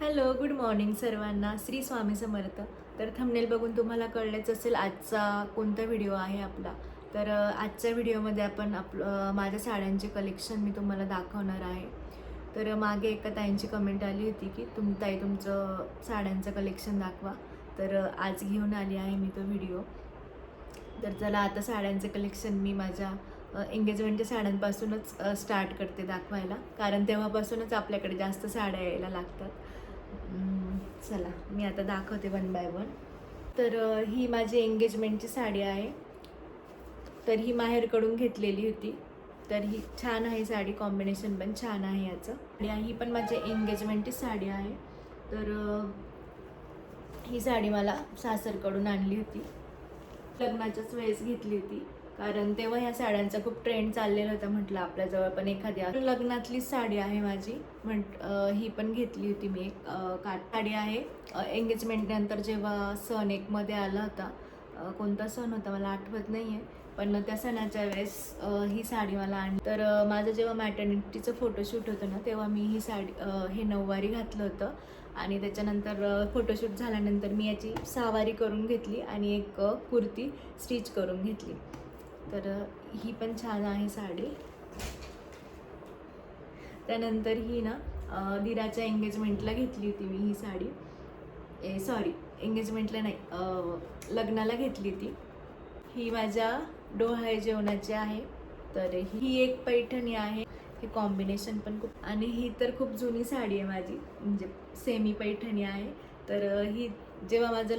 Hello, good morning सर्वांना. श्री स्वामी समर्थ. तर thumbnail बघून तुम्हाला कळलेच असेल आजचा कोणता व्हिडिओ आहे आपला. तर आजच्या व्हिडिओमध्ये आपण माझ्या साड्यांचे कलेक्शन मी तुम्हाला दाखवणार आहे. तर मागे एका ताईंची कमेंट आली होती की ताई तुमचं साड्यांचं कलेक्शन दाखवा. तर आज घेऊन आली आहे मी तो व्हिडिओ. तर चला आता साड्यांचे कलेक्शन मी माझ्या एंगेजमेंटच्या साड्यांपासूनच स्टार्ट करते दाखवायला, कारण तेव्हापासूनच आपल्याकडे जास्त साड्या यायला लागतात. चला मी आता दाखवते वन बाय वन. तर ही माझी एंगेजमेंटची साडी आहे. तर ही माहेरकडून घेतलेली होती. तर ही छान आहे साडी, कॉम्बिनेशन पण छान आहे याचं. ही पण माझी एंगेजमेंटची साडी आहे. तर ही साडी मला सासरकडून आणली होती, लग्नाच्याच वेळेस घेतली होती, कारण तेव्हा ह्या साड्यांचा खूप ट्रेंड चाललेला होता. म्हटलं आपल्याजवळ पण एखादी लग्नातली साडी आहे माझी, ही पण घेतली होती मी. एक काठ साडी आहे. एंगेजमेंट नंतर जेव्हा सण एकमध्ये आला होता, कोणता सण होता मला आठवत नाही आहे, पण त्या सणाच्या वेळेस ही साडी मला आणली. तर माझं जेव्हा मॅटर्निटीचं फोटोशूट होतं ना, तेव्हा मी ही साडी हे नऊवारी घातलं होतं. आणि त्याच्यानंतर फोटोशूट झाल्यानंतर मी याची सहावारी करून घेतली आणि एक कुर्ती स्टिच करून घेतली. तर ही पण छान आहे साडी. त्यानंतर ही ना दिराच्या एंगेजमेंटला घेतली होती मी ही साडी. सॉरी, एंगेजमेंटला नाही, लग्नाला घेतली ती. ही माझ्या डोहाळे जेवणाची आहे. तर ही एक पैठणी आहे. हे कॉम्बिनेशन पण खूप, आणि ही तर खूप जुनी साडी आहे माझी, म्हणजे सेमी पैठणी आहे. तर ही जेव्हा माझं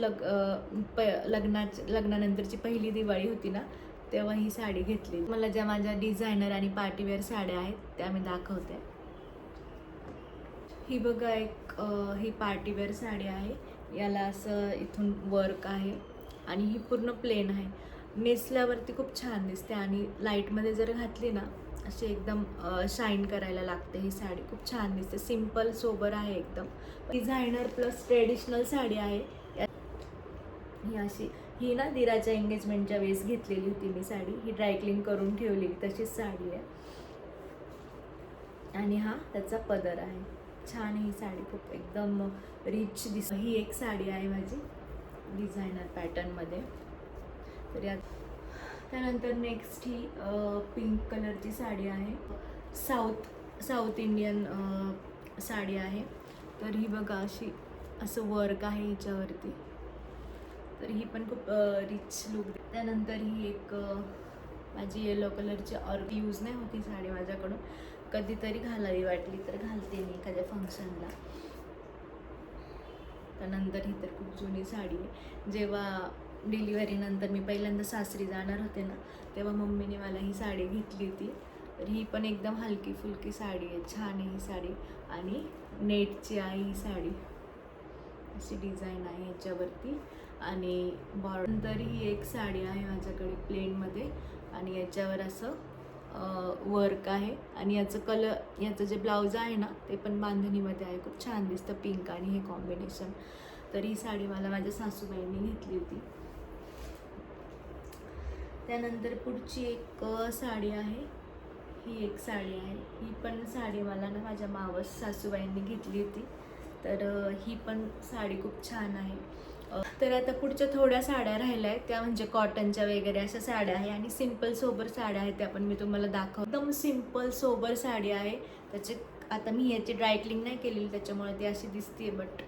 लग्नानंतरची पहिली दिवाळी होती ना, तेव्हा ही साडी घेतली. मला ज्या माझ्या डिझायनर आणि पार्टीवेअर साड्या आहेत त्या मी दाखवते. ही बघा ही पार्टीवेअर साडी आहे. याला असं इथून वर्क आहे आणि ही पूर्ण प्लेन आहे. नेसल्यावरती खूप छान दिसते आणि लाईटमध्ये जर घातली ना, अशी एकदम शाईन करायला लागते. ही साडी खूप छान दिसते, सिम्पल सोबर आहे एकदम. डिझायनर प्लस ट्रेडिशनल साडी आहे. ही अशी, ही ना दिराच्या एंगेजमेंटच्या वेळेस घेतलेली होती मी साडी. ही ड्रायक्लीन करून ठेवलेली तशीच साडी आहे. आणि हा त्याचा पदर आहे. छान ही साडी, खूप एकदम रिच दिसते. ही एक साडी आहे माझी डिझायनर पॅटर्नमध्ये. तर त्यानंतर नेक्स्ट ही पिंक कलरची साडी आहे. साऊथ इंडियन साडी आहे. तर ही बघा अशी, असं वर्क आहे हिच्यावरती. तर ही पण खूप रिच लुक. त्यानंतर ही एक माझी येलो कलरची, और यूज नाही होती साडी माझ्याकडून, कधीतरी घालावी वाटली तर घालते मी एखाद्या फंक्शनला. त्यानंतर ही तर खूप जुनी साडी आहे. जेव्हा डिलिव्हरीनंतर मी पहिल्यांदा सासरी जाणार होते ना, तेव्हा मम्मीने मला ही साडी घेतली होती. तर ही पण एकदम हलकी फुलकी साडी आहे, छान आहे ही साडी. आणि नेटची आहे ही साडी, अशी डिझाईन आहे ह्याच्यावरती. आणि नंतर ही एक साडी आहे माझ्याकडे प्लेनमध्ये, आणि याच्यावर असं वर्क आहे. आणि याचं जे ब्लाऊज आहे ना, ते पण बांधणीमध्ये आहे. खूप छान दिसतं पिंक आणि हे कॉम्बिनेशन. तर ही साडी मला माझ्या सासूबाईंनी घेतली होती. त्यानंतर पुढची एक साडी आहे. ही एक साडी आहे. ही पण साडी मला ना माझ्या मावस सासूबाईंनी घेतली होती. तर ही पण साडी खूप छान आहे. तर आता पुढच्या थोड्या साड्या राहिल्या आहेत, त्या म्हणजे कॉटनच्या वगैरे अशा साड्या आहे. आणि सिम्पल सोबर साड्या आहेत, त्या पण मी तुम्हाला दाखवते. एकदम सिम्पल सोबर साडी आहे. आता मी याची ड्रायक्लिंग नाही केलेली, त्याच्यामुळे ती अशी दिसते. बट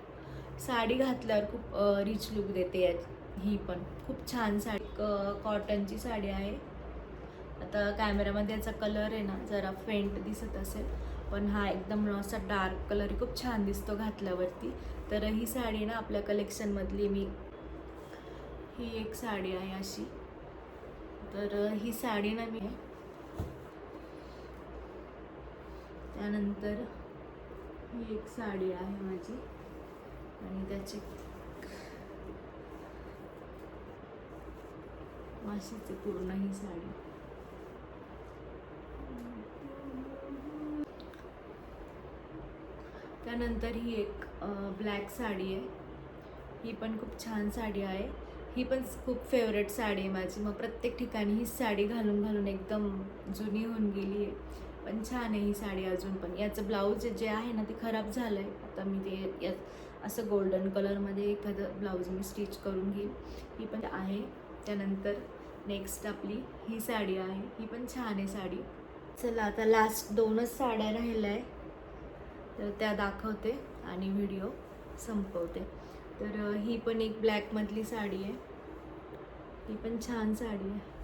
साडी घातल्यावर खूप रिच लुक देते ही पण खूप छान साडी. कॉटनची साडी आहे. आता कॅमेरामध्ये याचा कलर आहे ना जरा फेंट दिसत असेल, पण हा एकदम असा डार्क कलर, खूप छान दिसतो घातल्यावरती. तर ही साडी ना आपल्या कलेक्शनमधली ही एक साडी आहे अशी. तर ही साडी ना मी, त्यानंतर ही एक साडी आहे माझी, आणि त्याची अशीच पूर्ण ही साडी. त्यानंतर ही एक ब्लॅक साडी आहे. ही पण खूप छान साडी आहे. ही पण खूप फेवरेट साडी आहे माझी. मग प्रत्येक ठिकाणी ही साडी घालून घालून एकदम जुनी होऊन गेली आहे. पण छान आहे ही साडी अजून पण. याचं ब्लाऊज जे आहे ना ते खराब झालं आहे. आता मी ते यात असं गोल्डन कलरमध्ये एखादं ब्लाऊज मी स्टिच करून घेईन. ही पण आहे. त्यानंतर नेक्स्ट आपली ही साडी आहे. ही पण छान आहे साडी. चला आता लास्ट 2च साड्या राहिल्या आहे, तर त्या दाखवते आणि व्हिडिओ संपवते. तर ही पण एक ब्लॅकमधली साडी आहे. ही पण छान साडी आहे.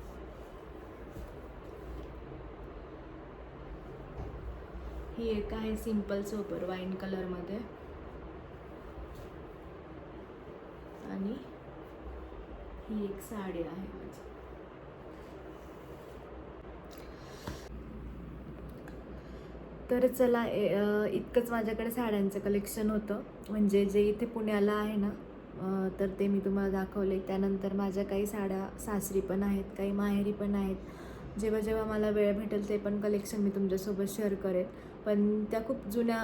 ही एक आहे सिंपल सोबर वाईन कलरमध्ये आणि ही एक साडी आहे माझी. तर चला इतकंच माझ्याकडे साड्यांचं कलेक्शन होतं. म्हणजे जे इथे पुण्याला आहे ना, तर ते मी तुम्हाला दाखवले. त्यानंतर माझ्या काही साड्या सासरी पण आहेत, काही माहेरी पण आहेत. जेव्हा जेव्हा मला वेळ भेटेल ते पण कलेक्शन मी तुमच्यासोबत शेअर करेन. पण त्या खूप जुन्या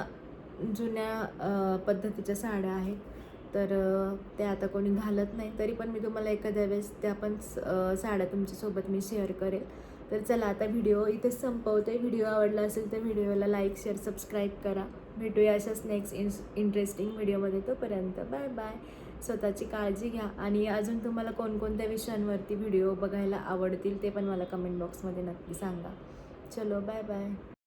जुन्या पद्धतीच्या साड्या आहेत, तर त्या आता कोणी घालत नाही. तरी पण मी तुम्हाला एखाद्या वेळेस त्या पण साड्या तुमच्यासोबत मी शेअर करेल. तर चला आता व्हिडिओ इथेच संपवते. व्हिडिओ आवडला असेल तर व्हिडिओला लाईक शेअर सबस्क्राईब करा. भेटूया अशाच नेक्स्ट इंटरेस्टिंग व्हिडिओमध्ये. तोपर्यंत बाय बाय. स्वतःची काळजी घ्या. आणि अजून तुम्हाला कोणकोणत्या विषयांवरती व्हिडिओ बघायला आवडतील ते पण मला कमेंट बॉक्समध्ये नक्की सांगा. चलो बाय बाय.